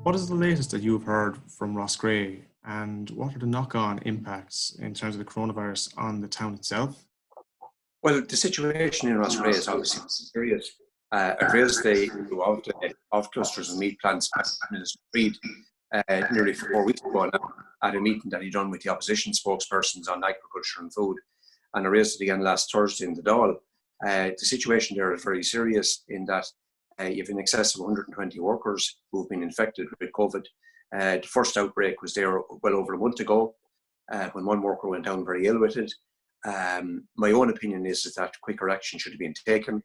What is the latest that you've heard from Roscrea, and what are the knock-on impacts in terms of the coronavirus on the town itself? Well, the situation in Australia is obviously serious. I've raised the issue of clusters of meat plants by Minister Reid nearly 4 weeks ago now at a meeting that he done with the opposition spokespersons on agriculture and food. And I raised it again last Thursday in the Dáil. The situation there is very serious in that you have in excess of 120 workers who've been infected with COVID. The first outbreak was there well over a month ago when one worker went down very ill with it. My own opinion is that quicker action should have been taken.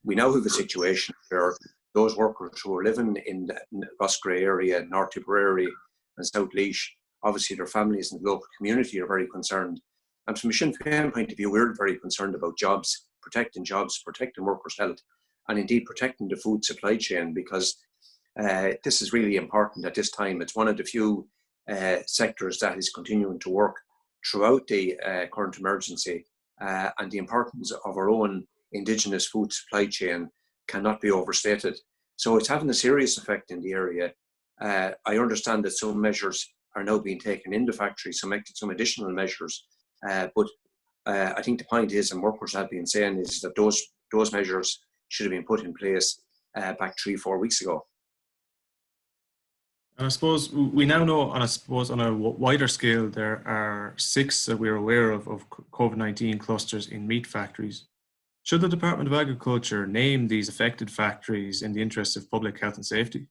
We now have a situation where those workers who are living in the Roscrea area, North Tipperary and South Laois, obviously their families and the local community are very concerned. And from a Sinn Féin point of view, we're very concerned about jobs, protecting workers' health, and indeed protecting the food supply chain, because this is really important at this time. It's one of the few sectors that is continuing to work throughout the current emergency, and the importance of our own indigenous food supply chain cannot be overstated. So it's having a serious effect in the area. I understand that some measures are now being taken in the factory, some additional measures, but I think the point is, and workers have been saying, is that those measures should have been put in place back 3-4 weeks ago. And I suppose we now know, on a wider scale, there are 6 that we're aware of COVID-19 clusters in meat factories. Should the Department of Agriculture name these affected factories in the interest of public health and safety?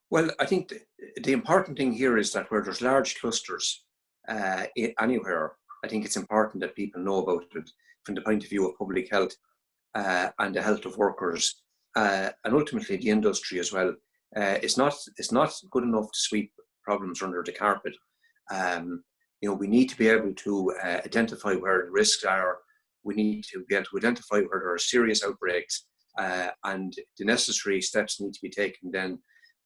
Well, I think the important thing here is that where there's large clusters anywhere, I think it's important that people know about it from the point of view of public health and the health of workers, and ultimately the industry as well. It's not good enough to sweep problems under the carpet. We need to be able to identify where the risks are. We need to be able to identify where there are serious outbreaks, and the necessary steps need to be taken then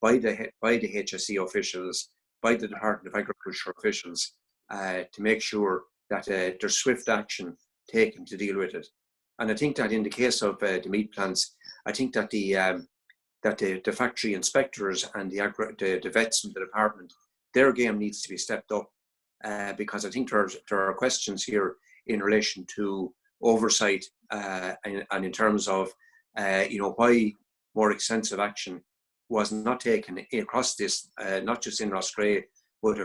by the HSE officials, by the Department of Agriculture officials, to make sure that there's swift action taken to deal with it. And I think that in the case of the meat plants, I think that the factory inspectors and the vets in the department, their game needs to be stepped up, because I think there are questions here in relation to oversight and in terms of why more extensive action was not taken across this, not just in Roscrea, but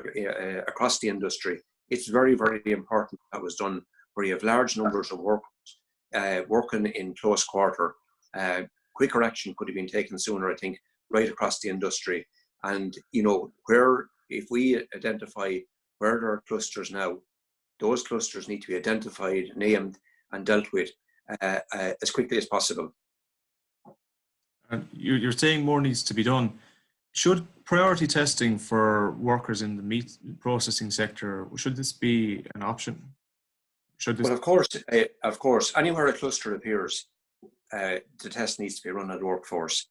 across the industry. It's very, very important that was done where you have large numbers of workers working in close quarter. Quicker action could have been taken sooner, I think, right across the industry. And, if we identify where there are clusters now, those clusters need to be identified, named, and dealt with as quickly as possible. And you're saying more needs to be done. Should priority testing for workers in the meat processing sector, should this be an option? Well, of course, anywhere a cluster appears, the test needs to be run at workforce.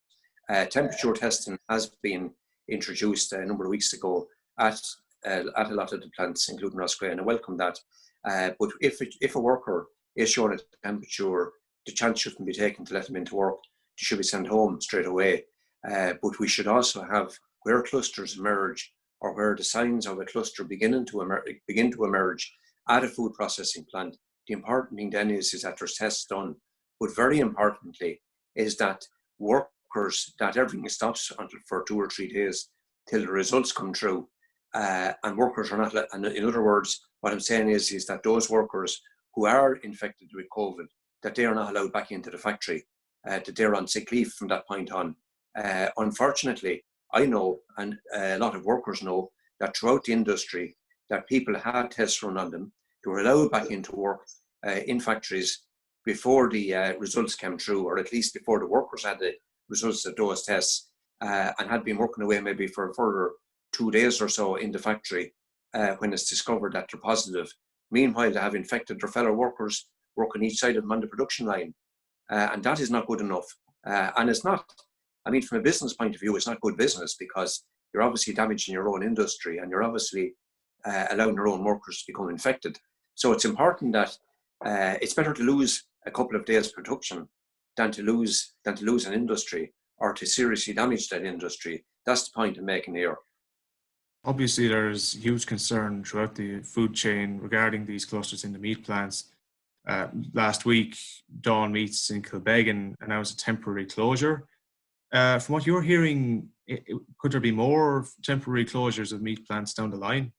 Temperature testing has been introduced a number of weeks ago at a lot of the plants, including Roscrea, and I welcome that. But if a worker is shown at temperature, the chance shouldn't be taken to let them into work. They should be sent home straight away. But we should also have, where clusters emerge or where the signs of a cluster begin to emerge at a food processing plant, the important thing then is that there's tests done. But very importantly is that that everything stops for 2 or 3 days till the results come through. And workers are not, and in other words, what I'm saying is that those workers who are infected with COVID, that they are not allowed back into the factory, that they're on sick leave from that point on. Unfortunately, I know, and a lot of workers know, that throughout the industry, that people had tests run on them, they were allowed back into work in factories before the results came through, or at least before the workers had the results of those tests, and had been working away maybe for a further 2 days or so in the factory when it's discovered that they're positive. Meanwhile, they have infected their fellow workers working each side of them on the production line. And that is not good enough. And it's not, from a business point of view, it's not good business, because you're obviously damaging your own industry and you're obviously allowing your own workers to become infected. So it's important that it's better to lose a couple of days production than to lose an industry or to seriously damage that industry. That's the point I'm making here. Obviously, there's huge concern throughout the food chain regarding these clusters in the meat plants. Last week, Dawn Meats in Kilbeggan announced a temporary closure. From what you're hearing, could there be more temporary closures of meat plants down the line?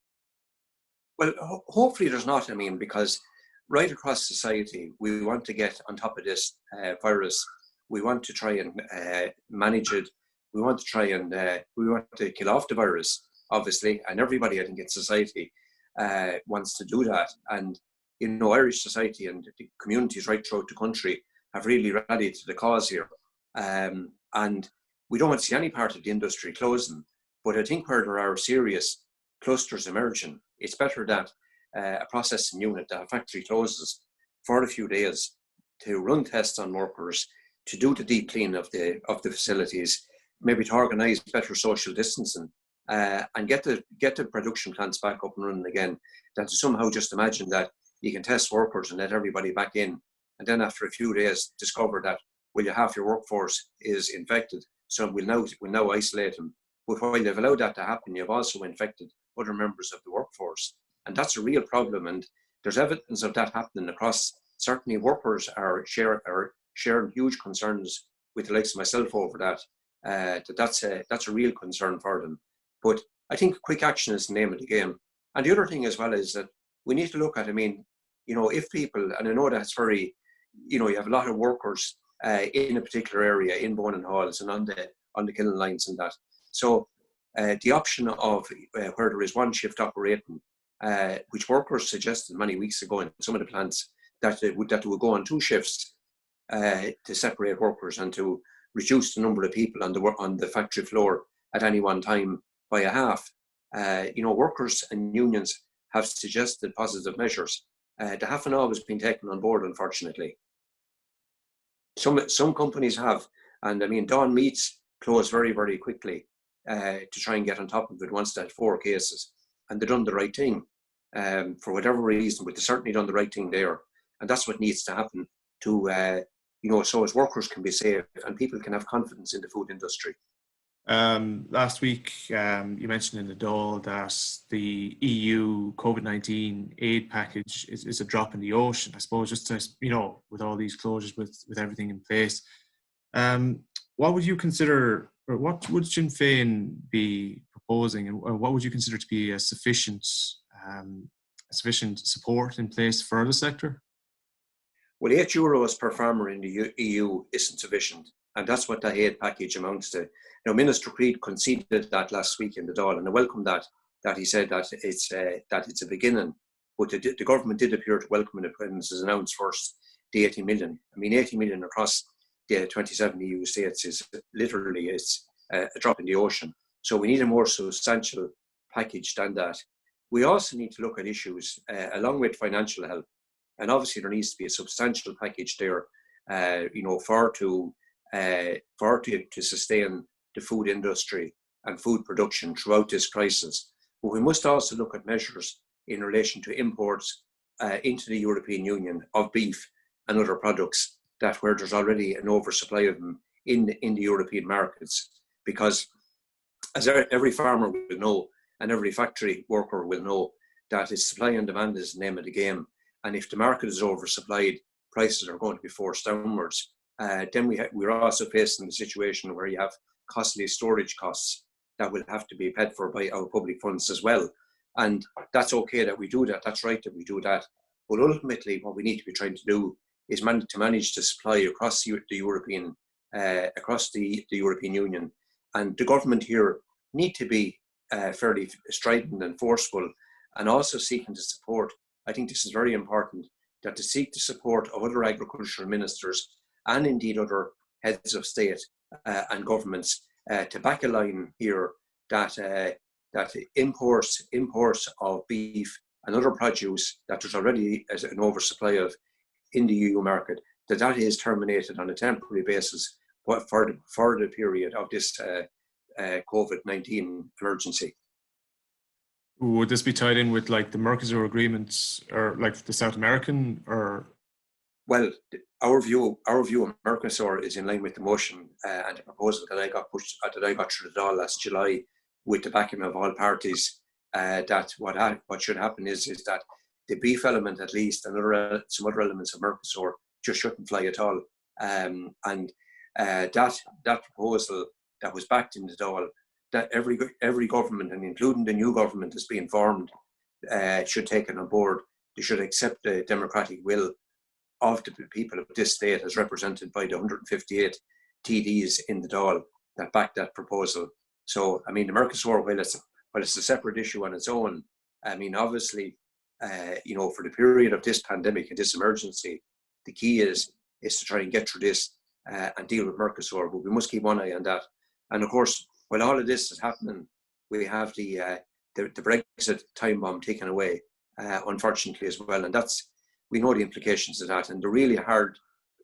Well, hopefully there's not. I mean, because right across society, we want to get on top of this virus. We want to try and manage it. We want to try and we want to kill off the virus, obviously, and everybody, I think, in society wants to do that. And you know, Irish society and the communities right throughout the country have really rallied to the cause here. And we don't want to see any part of the industry closing. But I think where there are serious clusters emerging, it's better that a processing unit, that a factory closes for a few days to run tests on workers, to do the deep clean of the facilities, maybe to organise better social distancing, and get the production plants back up and running again, than to somehow just imagine that you can test workers and let everybody back in, and then after a few days discover that, well, half your workforce is infected, so we'll now isolate them. But while they've allowed that to happen, you've also infected other members of the workforce. And that's a real problem. And there's evidence of that happening across. Certainly workers are sharing huge concerns with the likes of myself over that. That's a real concern for them. But I think quick action is the name of the game. And the other thing as well is that we need to look at, I mean, you know, if people, and I know that's very, you know, you have a lot of workers in a particular area, in boning halls and on the kiln lines and that. So the option of where there is one shift operating, which workers suggested many weeks ago in some of the plants, that they would go on 2 shifts to separate workers and to reduce the number of people on the factory floor at any one time by a half. You know, workers and unions have suggested positive measures. They haven't always been taken on board, unfortunately. Some companies have, and I mean, Dawn Meats closed very, very quickly to try and get on top of it once they had 4 cases, and they've done the right thing for whatever reason, but they've certainly done the right thing there, and that's what needs to happen to, you know, so as workers can be safe and people can have confidence in the food industry. Last week, you mentioned in the Dáil that the EU COVID-19 aid package is a drop in the ocean, I suppose, just to, you know, with all these closures, with everything in place. What would you consider, or what would Sinn Féin be proposing, and what would you consider to be a sufficient support in place for the sector? Well, €8 per farmer in the EU isn't sufficient, and that's what the aid package amounts to. Now, Minister Creed conceded that last week in the Dáil, and I welcome that he said that it's a beginning, but the government did appear to welcome it when it was announced first, the 80 million. I mean, 80 million across the 27 EU states is literally a drop in the ocean. So we need a more substantial package than that. We also need to look at issues along with financial help, and obviously there needs to be a substantial package there, you know, to sustain the food industry and food production throughout this crisis. But we must also look at measures in relation to imports into the European Union of beef and other products that where there's already an oversupply of them in the European markets. Because as every farmer will know, and every factory worker will know, that it's supply and demand is the name of the game. And if the market is oversupplied, prices are going to be forced downwards. Then we're also facing a situation where you have costly storage costs that will have to be paid for by our public funds as well. And that's okay that we do that. That's right that we do that. But ultimately, what we need to be trying to do is to manage the supply across the European Union. And the government here need to be fairly strident and forceful, and also seeking to support. I think this is very important, that to seek the support of other agricultural ministers and indeed other heads of state and governments to back a line here that imports of beef and other produce that there's already an oversupply of in the EU market, that is terminated on a temporary basis for the period of this COVID-19 emergency. Would this be tied in with like the Mercosur agreements, or like the South American, or Well, our view of Mercosur is in line with the motion and the proposal that I got pushed, that I got through the door last July with the backing of all parties. That what should happen is that the beef element, at least, and some other elements of Mercosur just shouldn't fly at all. And that proposal that was backed in the Dáil, that every government, and including the new government that's being formed, should take it on board. They should accept the democratic will of the people of this state as represented by the 158 TDs in the Dáil that backed that proposal. So, I mean, the Mercosur, while it's a separate issue on its own, I mean, obviously, for the period of this pandemic and this emergency, the key is to try and get through this and deal with Mercosur, but we must keep one eye on that. And of course, while all of this is happening, we have the Brexit time bomb taken away, unfortunately, as well. And we know the implications of that. And the really hard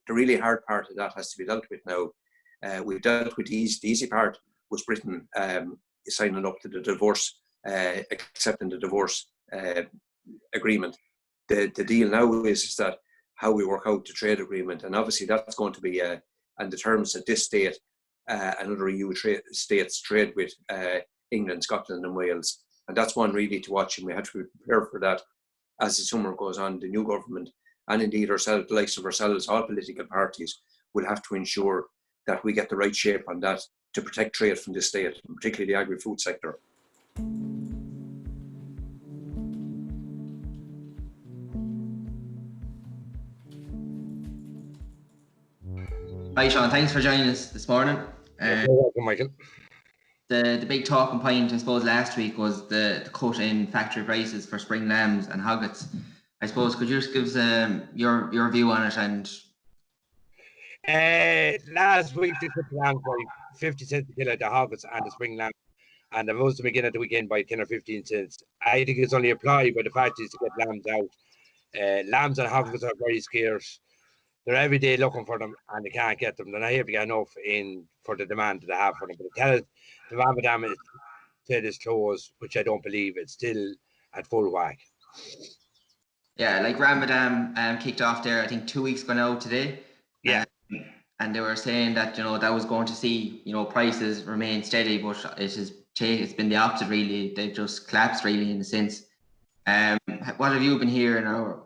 part of that has to be dealt with now. We've dealt with the easy part was Britain signing up to the divorce, accepting the divorce agreement. The deal now is that how we work out the trade agreement, and obviously that's going to be and the terms that this state and other EU states trade with England, Scotland, and Wales, and that's one really to watch, and we have to be prepared for that as the summer goes on. The new government, and indeed ourselves, the likes of ourselves, all political parties, will have to ensure that we get the right shape on that to protect trade from this state, particularly the agri-food sector. Hi Sean, thanks for joining us this morning. You're welcome, Michael. The big talking point, I suppose, last week was the cut in factory prices for spring lambs and hoggets. I suppose, could you just give us your view on it? And last week they cut the lambs by 50 cents a kilo, the hoggets and the spring lamb, and they're supposed to begin at the weekend by 10 or 15 cents. I think it's only applied by the factories to get lambs out. Lambs and hoggets are very scarce. They're every day looking for them and they can't get them. They're not able to get enough in for the demand that they have for them. But tell us the Ramadan is closed, which I don't believe. It's still at full whack. Yeah, like Ramadan kicked off there, I think 2 weeks ago now today. Yeah. And they were saying that, that was going to see, prices remain steady, but it's been the opposite really. They've just collapsed really in a sense. What have you been hearing?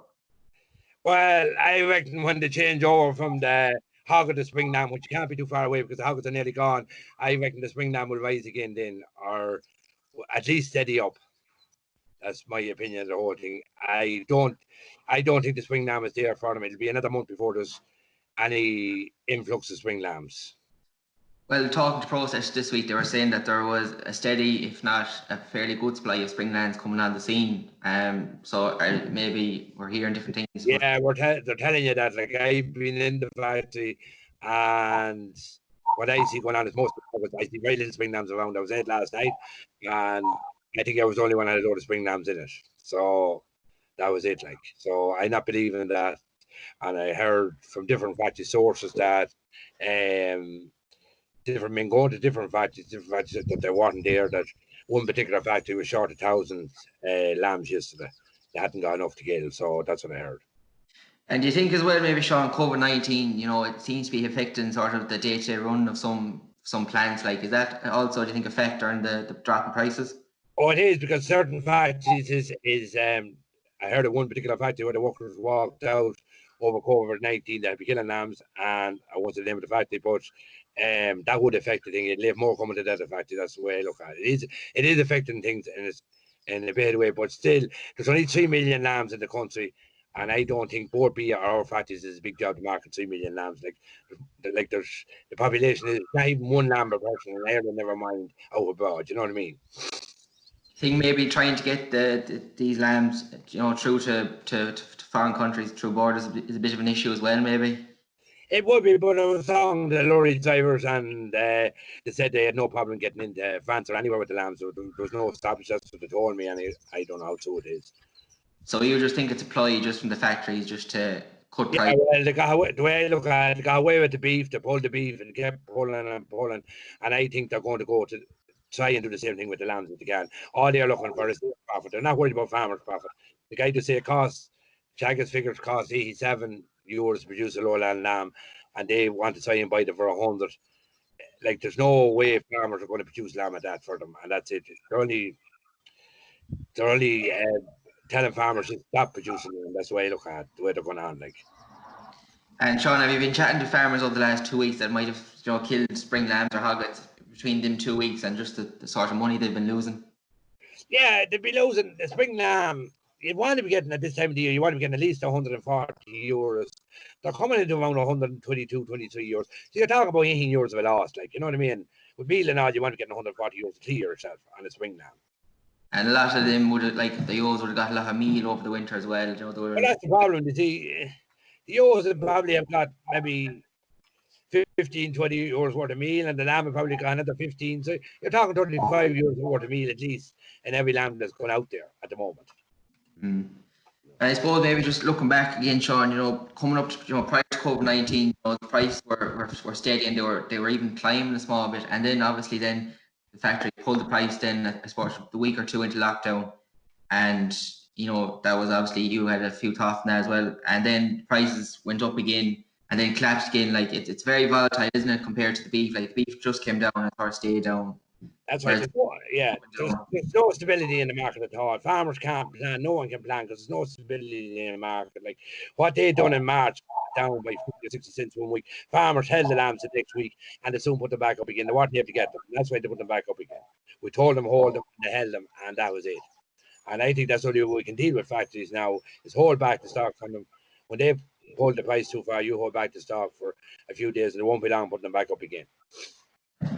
Well, I reckon when they change over from the hogget to spring lamb, which can't be too far away because the hoggets are nearly gone, I reckon the spring lamb will rise again then, or at least steady up. That's my opinion of the whole thing. I don't think the spring lamb is there for them. It'll be another month before there's any influx of spring lambs. Well, talking to Process this week, they were saying that there was a steady, if not a fairly good supply of spring lambs coming on the scene. So maybe we're hearing different things. Yeah, they're telling you that. Like, I've been in the factory, and what I see going on is I see very little spring lambs around. I was out last night, and I think I was the only one that had a load of spring lambs in it. So that was it. Like, so I'm not believing in that. And I heard from different factory sources that different men going to different factories that they weren't there, that one particular factory was short 1,000 lambs yesterday. They hadn't got enough to kill, so that's what I heard. And do you think as well, maybe Sean, COVID-19, it seems to be affecting sort of the day-to-day run of some plants? Like, is that also, do you think, a factor in the drop in prices? Oh, it is, because certain factories I heard of one particular factory where the workers walked out over COVID-19 that had been killing lambs, and I won't say the name of the factory, but that would affect the thing. It'd leave more coming to that factory. That's the way I look at it. It is affecting things in a bad way, but still, there's only 3 million lambs in the country, and I don't think both our factories is a big job to market 3 million lambs. Like there's the population is not even one lamb per person in Ireland, never mind out abroad. You know what I mean? I think maybe trying to get these lambs, through to foreign countries through borders is a bit of an issue as well, maybe. It would be, but I was talking to the lorry drivers, and they said they had no problem getting into France or anywhere with the lambs. So there was no stoppage. That's what they told me, and I don't know how true it is. So you just think it's a ploy just from the factories just to cut price? Yeah, well, the way I look at it, they got away with the beef. They pulled the beef and kept pulling, and I think they're going to go to try and do the same thing with the lambs if they can. All they're looking for is profit. They're not worried about farmers' profit. The guy just say Chag's figures cost 87 euros to produce a lowland lamb, and they want to try and buy them for 100. Like, there's no way farmers are going to produce lamb at that for them, and that's it. They're only telling farmers to stop producing them. That's the way I look at the way they're going on. Like. And Sean, have you been chatting to farmers over the last 2 weeks that might have killed spring lambs or hoglets between them 2 weeks, and just the sort of money they've been losing? Yeah, they'd be losing the spring lamb. You want to be getting at this time of the year, you want to be getting at least 140 euros. They're coming into around 122, 23 euros. So you're talking about 18 euros of a loss, like, you know what I mean? With meal and all, you want to be getting 140 euros to clear yourself on a spring lamb. And a lot of them would have, like, the ewes would have got a lot of meal over the winter as well. You know, Well, that's the problem. You see, the ewes would probably have got maybe 15, 20 euros worth of meal, and the lamb have probably got another 15. So you're talking 25 euros worth of meal at least in every lamb that's going out there at the moment. And I suppose maybe just looking back again, Sean, you know, coming up to, prior to COVID-19, you know, the prices were steady, and they were even climbing a small bit. And then obviously then the factory pulled the price then, I suppose, the week or two into lockdown. And, you know, that was obviously, you had a few thoughts on that as well. And then prices went up again and then collapsed again. Like, it's very volatile, isn't it, compared to the beef? Like, the beef just came down and sort of stayed down. That's right. There's no stability in the market at all. Farmers can't plan. No one can plan because there's no stability in the market. Like, what they done in March, down by 50 or 60 cents 1 week. Farmers held the lambs the next week, and they soon put them back up again. They wanted to get them. That's why they put them back up again. We told them hold them, and they held them, and that was it. And I think that's the only way we can deal with factories now, is hold back the stock from them. When they hold the price too far, you hold back the stock for a few days, and it won't be long putting them back up again.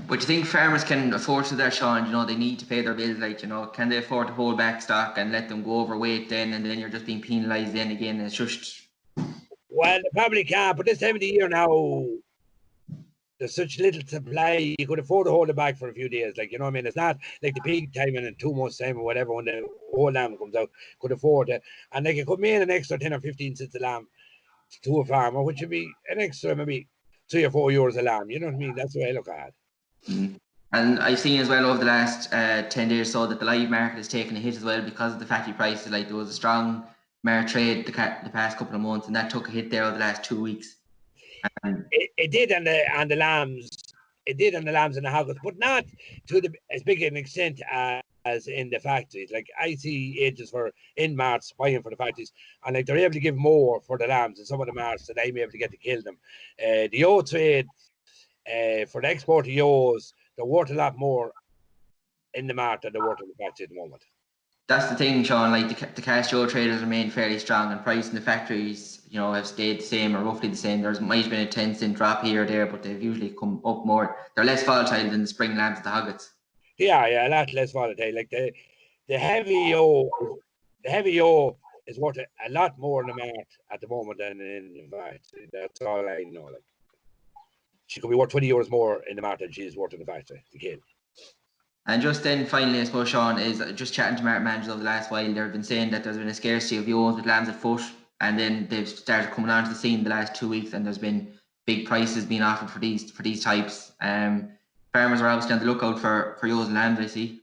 But you think farmers can afford to that, Sean? You know, they need to pay their bills. Like, you know, can they afford to hold back stock and let them go overweight then, and then you're just being penalised then again? It's just... Well, they probably can't, but this time of the year now, there's such little supply, you could afford to hold it back for a few days. Like, you know what I mean? It's not like the peak time in 2 months' time or whatever when the whole lamb comes out, could afford it. And they could make an extra 10 or 15 cents a lamb to a farmer, which would be an extra maybe 3 or 4 euros a lamb. You know what I mean? That's the way I look at it. And I've seen as well over the last 10 days or so that the live market has taken a hit as well because of the fatty prices. Like, there was a strong mare trade the past couple of months, and that took a hit there over the last 2 weeks. It did on the lambs. It did on the lambs and the hoggles, but not to as big an extent as in the factories. Like, I see agents for in March buying for the factories, and like, they're able to give more for the lambs and some of the marts that I'm able to get to kill them. The ewe trade for the export of ewes, they're worth a lot more in the mart than they're worth in the factory at the moment. That's the thing, Sean. Like, the cast ewe traders remain fairly strong, and price in the factories, you know, have stayed the same or roughly the same. There's might have been a 10-cent drop here or there, but they've usually come up more. They're less volatile than the spring lambs and the hoglets. Yeah, a lot less volatile. Like, the heavy ewe is worth a lot more in the mart at the moment than in the factory. That's all I know. Like, she could be worth 20 euros more in the mart than she is worth in the factory to kill. And just then, finally, I suppose, Sean, is just chatting to market managers over the last while. They've been saying that there's been a scarcity of ewes with lambs at foot, and then they've started coming onto the scene the last 2 weeks, and there's been big prices being offered for these types. Farmers are obviously on the lookout for ewes and lambs, I see.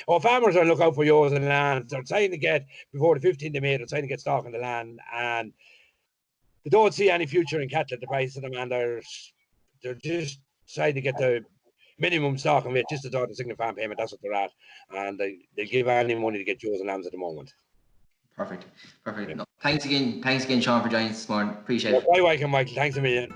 Oh, farmers are looking out for ewes and lambs. They're trying to get, before the 15th of May, they're trying to get stock on the land, and they don't see any future in cattle at the price of them, and they're just trying to get the minimum stock and weight just to start the single farm payment. That's what they're at, and they give any money to get ewes and lambs at the moment. Perfect. No, thanks again, Sean, for joining us this morning. Appreciate it. You're quite welcome, Michael. Thanks a million.